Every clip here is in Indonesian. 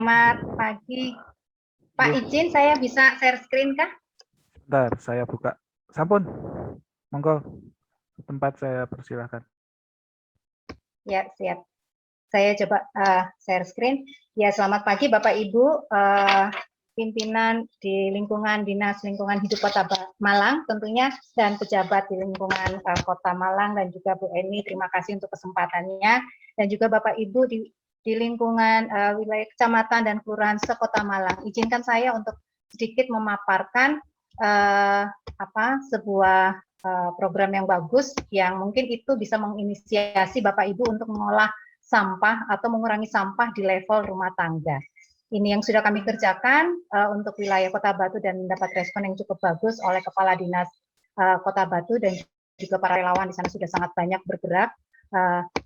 Selamat pagi. Pak Nggih. izin saya bisa share screen kah? Bentar, saya buka. Sampun, monggo. Tempat saya persilahkan. Ya, siap. Saya coba share screen. Ya, selamat pagi Bapak Ibu, pimpinan di lingkungan Dinas Lingkungan Hidup Kota Malang tentunya, dan pejabat di lingkungan Kota Malang, dan juga Bu Eni, terima kasih untuk kesempatannya. Dan juga Bapak Ibu di lingkungan wilayah kecamatan dan kelurahan sekota Malang. Izinkan saya untuk sedikit memaparkan sebuah program yang bagus yang mungkin itu bisa menginisiasi Bapak Ibu untuk mengolah sampah atau mengurangi sampah di level rumah tangga. Ini yang sudah kami kerjakan untuk wilayah Kota Batu dan mendapat respon yang cukup bagus oleh Kepala Dinas Kota Batu, dan juga para relawan di sana sudah sangat banyak bergerak.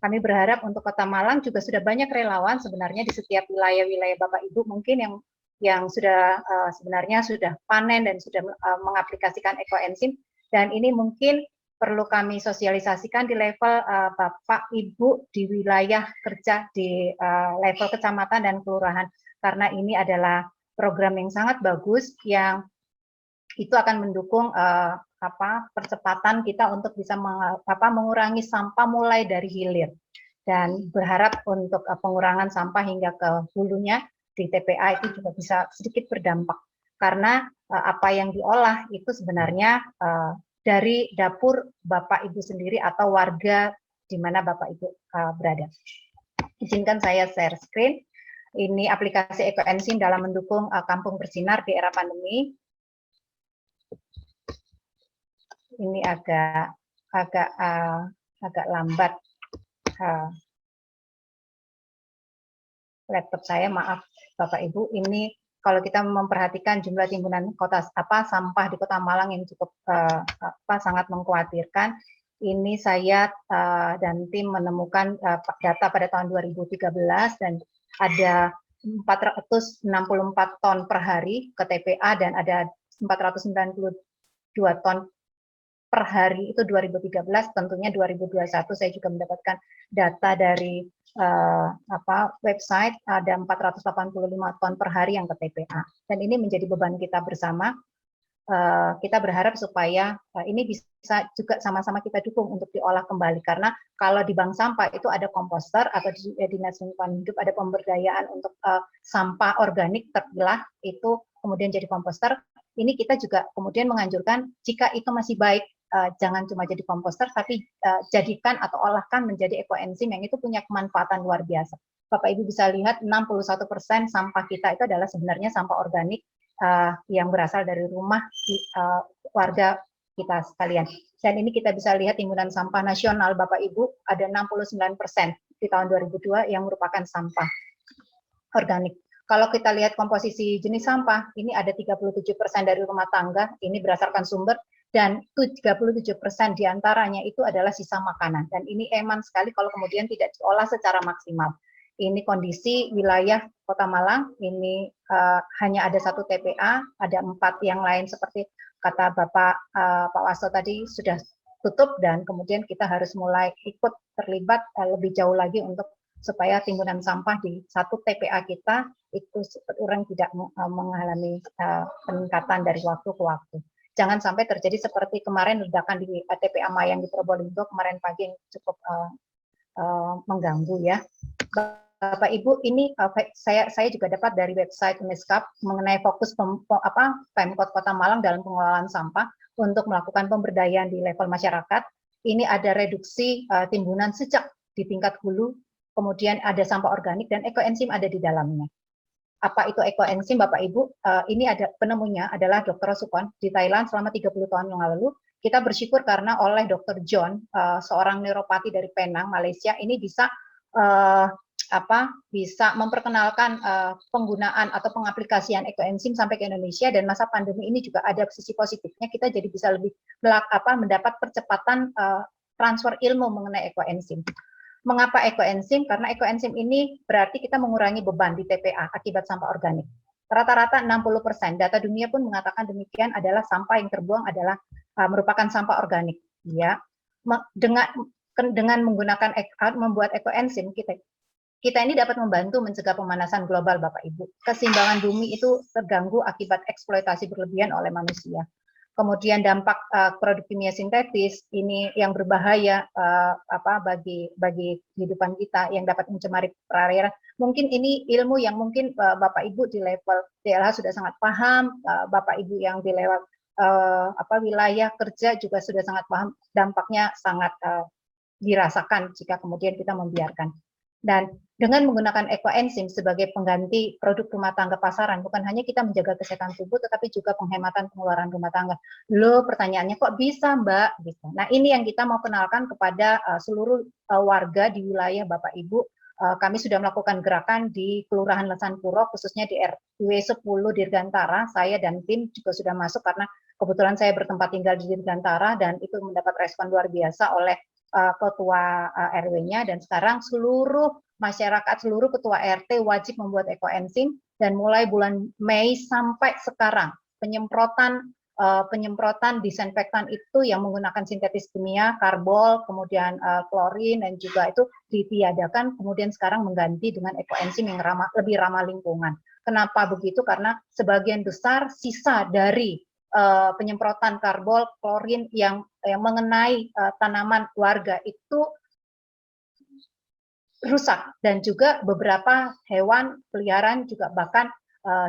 Kami berharap untuk Kota Malang juga sudah banyak relawan sebenarnya di setiap wilayah-wilayah Bapak Ibu mungkin yang sudah sebenarnya sudah panen dan sudah mengaplikasikan ekoenzim, dan ini mungkin perlu kami sosialisasikan di level Bapak Ibu di wilayah kerja di level kecamatan dan kelurahan, karena ini adalah program yang sangat bagus yang itu akan mendukung percepatan kita untuk bisa mengurangi sampah mulai dari hilir, dan berharap untuk pengurangan sampah hingga ke hulunya di TPA itu juga bisa sedikit berdampak, karena apa yang diolah itu sebenarnya dari dapur Bapak Ibu sendiri atau warga di mana Bapak Ibu berada. Izinkan saya share screen. Ini aplikasi ekoenzim dalam mendukung kampung bersinar di era pandemi. Ini agak lambat laptop saya, maaf Bapak Ibu. Ini kalau kita memperhatikan jumlah timbunan sampah di Kota Malang yang cukup sangat mengkhawatirkan. Ini saya dan tim menemukan data pada tahun 2013, dan ada 464 ton per hari ke TPA dan ada 492 ton per hari itu 2013. Tentunya 2021 saya juga mendapatkan data dari website, ada 485 ton per hari yang ke TPA, dan ini menjadi beban kita bersama. Kita berharap supaya ini bisa juga sama-sama kita dukung untuk diolah kembali, karena kalau di bank sampah itu ada komposter, atau di Dinas Lingkungan Hidup ada pemberdayaan untuk sampah organik terpilah itu kemudian jadi komposter. Ini kita juga kemudian menganjurkan jika itu masih baik, jangan cuma jadi komposter, tapi jadikan atau olahkan menjadi ekoenzim yang itu punya kemanfaatan luar biasa. Bapak Ibu bisa lihat 61% sampah kita itu adalah sebenarnya sampah organik yang berasal dari rumah warga kita sekalian. Dan ini kita bisa lihat timbunan sampah nasional Bapak Ibu ada 69% di tahun 2002 yang merupakan sampah organik. Kalau kita lihat komposisi jenis sampah, ini ada 37% dari rumah tangga, ini berdasarkan sumber, dan 37% diantaranya itu adalah sisa makanan. Dan ini eman sekali kalau kemudian tidak diolah secara maksimal. Ini kondisi wilayah Kota Malang, ini hanya ada 1 TPA, ada 4 yang lain seperti kata Bapak Pak Wasto tadi sudah tutup, dan kemudian kita harus mulai ikut terlibat lebih jauh lagi untuk supaya timbunan sampah di 1 TPA kita itu orang tidak mengalami peningkatan dari waktu ke waktu. Jangan sampai terjadi seperti kemarin ledakan di TPA Mayang di Probolinggo kemarin pagi yang cukup mengganggu ya. Bapak Ibu, ini saya juga dapat dari website Uniscap mengenai fokus Pemkot Kota Malang dalam pengelolaan sampah untuk melakukan pemberdayaan di level masyarakat. Ini ada reduksi timbunan sejak di tingkat hulu, kemudian ada sampah organik, dan ekoenzim ada di dalamnya. Apa itu ekoenzim Bapak Ibu? Ini ada penemunya adalah Dr. Sukon di Thailand selama 30 tahun yang lalu. Kita bersyukur karena oleh Dr. John, seorang neuropati dari Penang, Malaysia, ini bisa memperkenalkan penggunaan atau pengaplikasian ekoenzim sampai ke Indonesia, dan masa pandemi ini juga ada sisi positifnya, kita jadi bisa lebih mendapat percepatan transfer ilmu mengenai ekoenzim. Mengapa ekoenzim? Karena ekoenzim ini berarti kita mengurangi beban di TPA akibat sampah organik. Rata-rata 60%, data dunia pun mengatakan demikian, adalah sampah yang terbuang adalah merupakan sampah organik. Ya, dengan menggunakan membuat ekoenzim, kita ini dapat membantu mencegah pemanasan global, Bapak Ibu. Keseimbangan bumi itu terganggu akibat eksploitasi berlebihan oleh manusia. Kemudian dampak produk kimia sintetis ini yang berbahaya bagi kehidupan kita yang dapat mencemari perairan. Mungkin ini ilmu yang mungkin Bapak Ibu di level DLH sudah sangat paham, Bapak Ibu yang di level wilayah kerja juga sudah sangat paham, dampaknya sangat dirasakan jika kemudian kita membiarkan. Dan dengan menggunakan ekoenzim sebagai pengganti produk rumah tangga pasaran, bukan hanya kita menjaga kesehatan tubuh, tetapi juga penghematan pengeluaran rumah tangga. Loh, pertanyaannya kok bisa, Mbak? Gitu. Nah, ini yang kita mau kenalkan kepada seluruh warga di wilayah Bapak Ibu. Kami sudah melakukan gerakan di Kelurahan Lesan Puro, khususnya di RW 10 Dirgantara. Saya dan tim juga sudah masuk karena kebetulan saya bertempat tinggal di Dirgantara dan itu mendapat respon luar biasa oleh ketua RW-nya, dan sekarang seluruh masyarakat, seluruh ketua RT wajib membuat ekoenzim, dan mulai bulan Mei sampai sekarang penyemprotan disinfektan itu yang menggunakan sintetis kimia, karbol, kemudian klorin, dan juga itu ditiadakan, kemudian sekarang mengganti dengan ekoenzim yang lebih ramah lingkungan. Kenapa begitu? Karena sebagian besar sisa dari penyemprotan karbol, klorin yang mengenai tanaman warga itu rusak, dan juga beberapa hewan peliharaan juga bahkan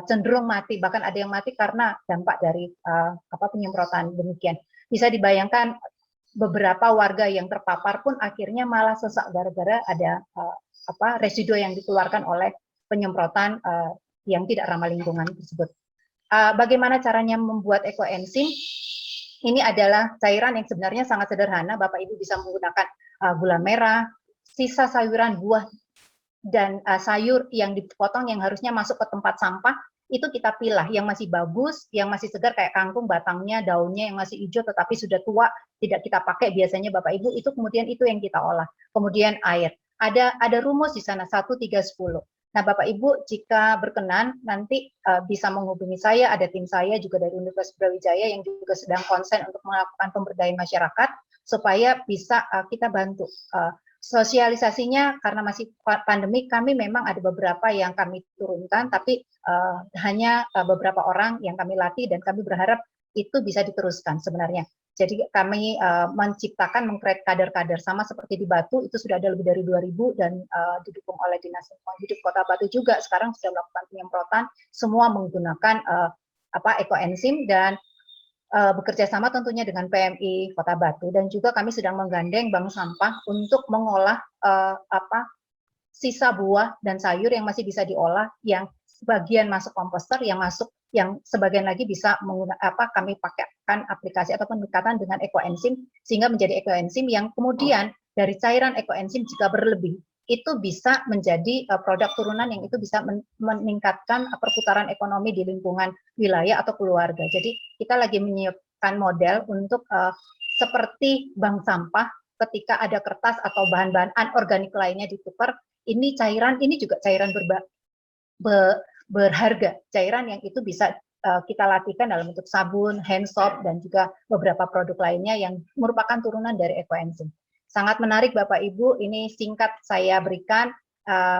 cenderung mati, bahkan ada yang mati karena dampak dari penyemprotan demikian. Bisa dibayangkan beberapa warga yang terpapar pun akhirnya malah sesak gara-gara ada residu yang dikeluarkan oleh penyemprotan yang tidak ramah lingkungan tersebut. Bagaimana caranya membuat ekoenzim? Ini adalah cairan yang sebenarnya sangat sederhana. Bapak Ibu bisa menggunakan gula merah, sisa sayuran, buah, dan sayur yang dipotong yang harusnya masuk ke tempat sampah, itu kita pilah. Yang masih bagus, yang masih segar kayak kangkung, batangnya, daunnya yang masih hijau tetapi sudah tua, tidak kita pakai biasanya Bapak Ibu, itu kemudian itu yang kita olah. Kemudian air. Ada rumus di sana, 1, 3, 10. Nah, Bapak Ibu, jika berkenan, nanti bisa menghubungi saya, ada tim saya juga dari Universitas Brawijaya yang juga sedang konsen untuk melakukan pemberdayaan masyarakat, supaya bisa kita bantu. Sosialisasinya, karena masih pandemi, kami memang ada beberapa yang kami turunkan, tapi hanya beberapa orang yang kami latih, dan kami berharap itu bisa diteruskan sebenarnya. Jadi kami menciptakan, mengkreat kader-kader, sama seperti di Batu, itu sudah ada lebih dari 2.000, dan didukung oleh Dinas Lingkungan Hidup Kota Batu juga, sekarang sudah melakukan penyemprotan, semua menggunakan ekoenzim, dan bekerja sama tentunya dengan PMI Kota Batu, dan juga kami sedang menggandeng bank sampah untuk mengolah sisa buah dan sayur yang masih bisa diolah, yang sebagian masuk komposter, yang sebagian lagi bisa kami pakaikan aplikasi atau pendekatan dengan ekoenzim, sehingga menjadi ekoenzim yang kemudian dari cairan ekoenzim jika berlebih itu bisa menjadi produk turunan yang itu bisa meningkatkan perputaran ekonomi di lingkungan wilayah atau keluarga. Jadi kita lagi menyiapkan model untuk seperti bank sampah, ketika ada kertas atau bahan-bahan anorganik lainnya ditukar, ini cairan, ini juga cairan berharga, cairan yang itu bisa kita latihkan dalam bentuk sabun, hand soap, dan juga beberapa produk lainnya yang merupakan turunan dari ekoenzim. Sangat menarik Bapak Ibu, ini singkat saya berikan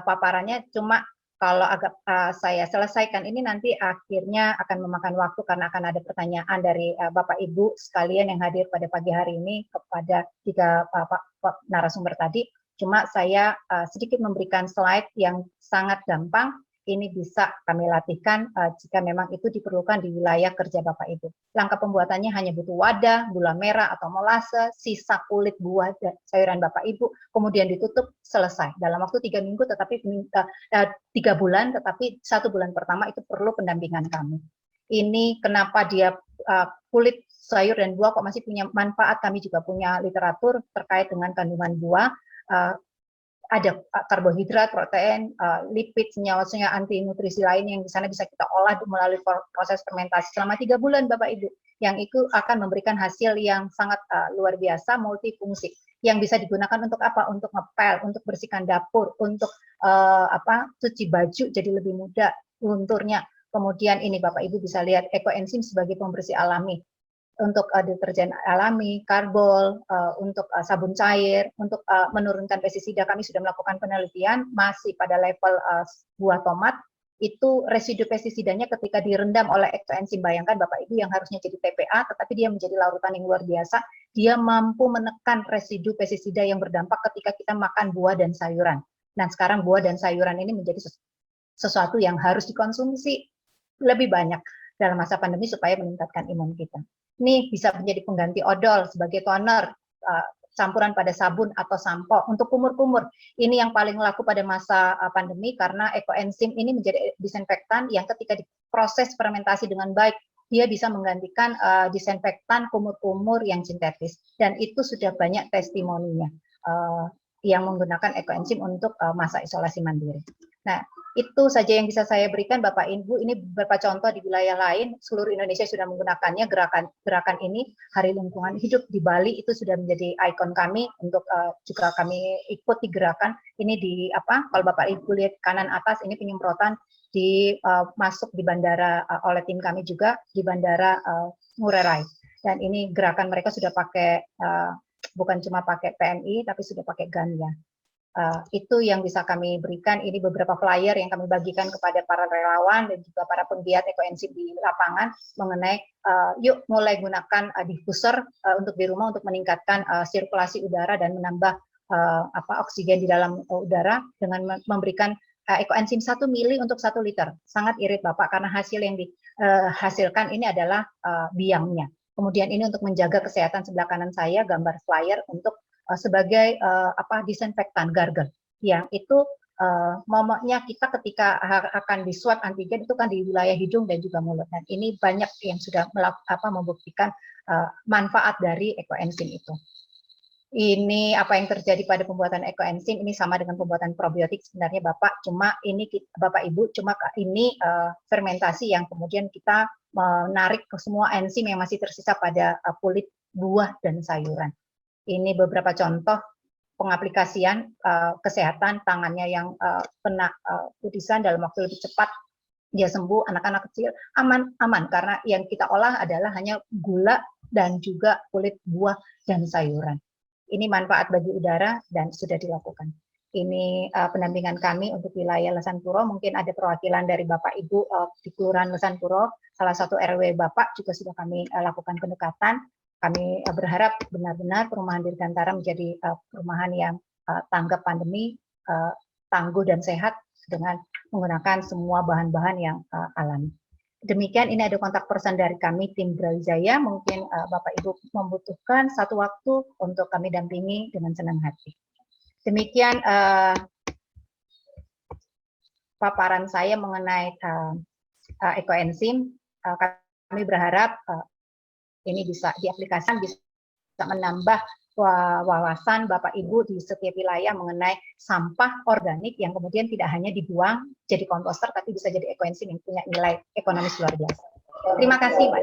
paparannya, cuma kalau agak saya selesaikan ini nanti akhirnya akan memakan waktu karena akan ada pertanyaan dari Bapak Ibu sekalian yang hadir pada pagi hari ini kepada 3 narasumber tadi. Cuma saya sedikit memberikan slide yang sangat gampang. Ini bisa kami latihkan jika memang itu diperlukan di wilayah kerja Bapak Ibu. Langkah pembuatannya hanya butuh wadah, gula merah atau molase, sisa kulit buah dan sayuran Bapak Ibu, kemudian ditutup, selesai. Dalam waktu 3 minggu, tetapi 3 bulan, tetapi 1 bulan pertama itu perlu pendampingan kami. Ini kenapa dia kulit sayur dan buah kok masih punya manfaat, kami juga punya literatur terkait dengan kandungan buah, ada karbohidrat, protein, lipid, senyawa-senyawa anti nutrisi lain yang di sana bisa kita olah melalui proses fermentasi selama 3 bulan Bapak Ibu, yang itu akan memberikan hasil yang sangat luar biasa, multifungsi, yang bisa digunakan untuk apa? Untuk ngepel, untuk bersihkan dapur, untuk cuci baju jadi lebih mudah lunturnya. Kemudian ini Bapak Ibu bisa lihat ekoenzim sebagai pembersih alami. untuk deterjen alami, karbol, untuk sabun cair, untuk menurunkan pestisida. Kami sudah melakukan penelitian masih pada level buah tomat, itu residu pestisidanya ketika direndam oleh ektoenzim, bayangkan Bapak Ibu yang harusnya jadi TPA, tetapi dia menjadi larutan yang luar biasa, dia mampu menekan residu pestisida yang berdampak ketika kita makan buah dan sayuran. Nah, sekarang buah dan sayuran ini menjadi sesuatu yang harus dikonsumsi lebih banyak dalam masa pandemi supaya meningkatkan imun kita. Ini bisa menjadi pengganti odol sebagai toner, campuran pada sabun atau sampo. Untuk kumur-kumur, ini yang paling laku pada masa pandemi karena ekoenzim ini menjadi disinfektan yang ketika diproses fermentasi dengan baik, dia bisa menggantikan disinfektan kumur-kumur yang sintetis. Dan itu sudah banyak testimoninya yang menggunakan ekoenzim untuk masa isolasi mandiri. Nah, itu saja yang bisa saya berikan Bapak Ibu. Ini beberapa contoh di wilayah lain, seluruh Indonesia sudah menggunakannya. Gerakan ini Hari Lingkungan Hidup di Bali itu sudah menjadi ikon kami untuk juga kami ikuti gerakan ini di kalau Bapak Ibu lihat kanan atas ini penyemprotan masuk di bandara oleh tim kami juga di bandara Ngurah Rai. Dan ini gerakan mereka sudah pakai bukan cuma pakai PMI tapi sudah pakai GAN ya. Itu yang bisa kami berikan. Ini beberapa flyer yang kami bagikan kepada para relawan dan juga para penggiat ekoenzim di lapangan mengenai yuk mulai gunakan diffuser untuk di rumah untuk meningkatkan sirkulasi udara dan menambah oksigen di dalam udara dengan memberikan ekoenzim 1 mili untuk 1 liter. Sangat irit Bapak karena hasil yang dihasilkan ini adalah biangnya. Kemudian ini untuk menjaga kesehatan sebelah kanan saya gambar flyer untuk sebagai disinfektan gargle yang itu momoknya kita ketika akan di swab antigen itu kan di wilayah hidung dan juga mulut, dan ini banyak yang sudah membuktikan manfaat dari ekoenzim itu. Ini apa yang terjadi pada pembuatan ekoenzim ini sama dengan pembuatan probiotik sebenarnya Bapak, cuma ini Bapak Ibu cuma ini fermentasi yang kemudian kita menarik ke semua enzim yang masih tersisa pada kulit buah dan sayuran. Ini beberapa contoh pengaplikasian kesehatan tangannya yang kena kudisan dalam waktu lebih cepat dia sembuh, anak-anak kecil aman karena yang kita olah adalah hanya gula dan juga kulit buah dan sayuran. Ini manfaat bagi udara dan sudah dilakukan. Ini pendampingan kami untuk wilayah Lesanpuro, mungkin ada perwakilan dari Bapak Ibu di Kelurahan Lesanpuro, salah satu RW Bapak juga sudah kami lakukan pendekatan. Kami berharap benar-benar perumahan Dirgantara menjadi perumahan yang tanggap pandemi, tangguh dan sehat dengan menggunakan semua bahan-bahan yang alami. Demikian, ini ada kontak person dari kami, tim Brawijaya. Mungkin Bapak Ibu membutuhkan satu waktu untuk kami dampingi dengan senang hati. Demikian paparan saya mengenai ekoenzim. Kami berharap ini bisa diaplikasikan, bisa menambah wawasan Bapak Ibu di setiap wilayah mengenai sampah organik yang kemudian tidak hanya dibuang jadi komposter, tapi bisa jadi ekoenzim yang punya nilai ekonomis luar biasa. Terima kasih, Pak.